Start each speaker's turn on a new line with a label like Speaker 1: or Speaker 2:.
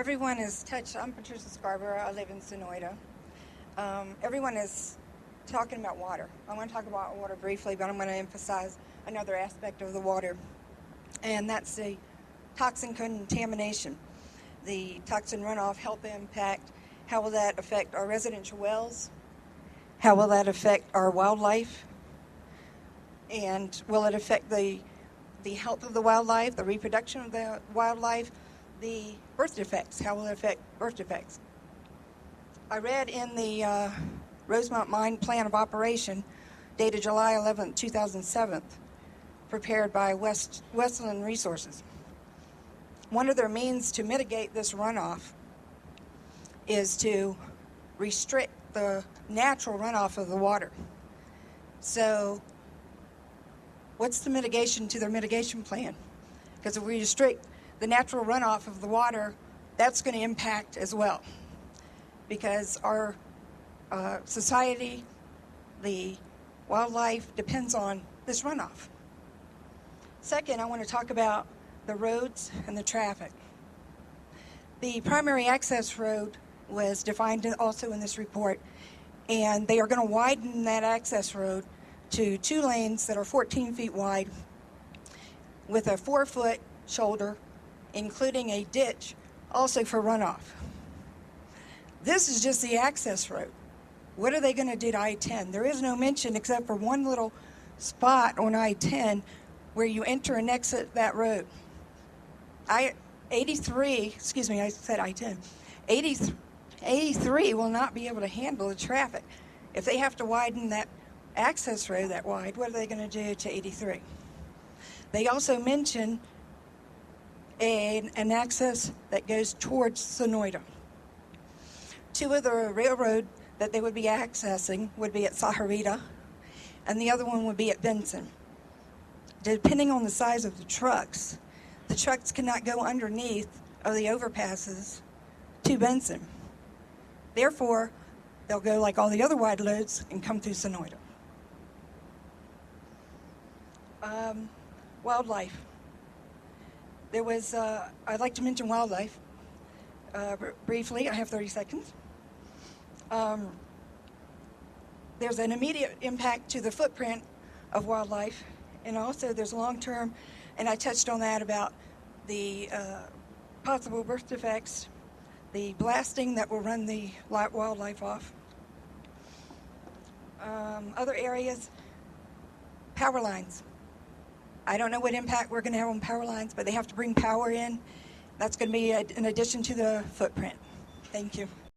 Speaker 1: Everyone is touched. I'm Patricia Scarboro. I live in Sonoita. Everyone is talking about water. I want to talk about water briefly, but I'm going to emphasize another aspect of the water, and that's the toxin contamination. The toxin runoff, health impact. How will that affect our residential wells? How will that affect our wildlife? And will it affect the health of the wildlife, the reproduction of the wildlife, the birth defects? How will it affect birth defects? I read in the Rosemont Mine Plan of Operation, dated July 11, 2007, prepared by Westland Resources. One of their means to mitigate this runoff is to restrict the natural runoff of the water. So what's the mitigation to their mitigation plan? Because if we restrict the natural runoff of the water, that's going to impact as well. Because our society, the wildlife, depends on this runoff. Second, I want to talk about the roads and the traffic. The primary access road was defined also in this report, and they are going to widen that access road to 2 lanes that are 14 feet wide with a 4-foot shoulder, including a ditch also for runoff. This is just the access road. What are they going to do to I-10? There is no mention except for one little spot on I-10 where you enter and exit that road. 83 will not be able to handle the traffic. If they have to widen that access road that wide, what are they going to do to 83? They also mention an access that goes towards Sonoita. 2 of the railroad that they would be accessing would be at Sonoita, and the other one would be at Benson. Depending on the size of the trucks cannot go underneath of the overpasses to Benson. Therefore, they'll go like all the other wide loads and come through Sonoita. Wildlife. There was, I'd like to mention wildlife briefly. I have 30 seconds. There's an immediate impact to the footprint of wildlife, and also there's long-term, and I touched on that about the possible birth defects, the blasting that will run the wildlife off. Other areas, power lines. I don't know what impact we're going to have on power lines, but they have to bring power in. That's going to be in addition to the footprint. Thank you.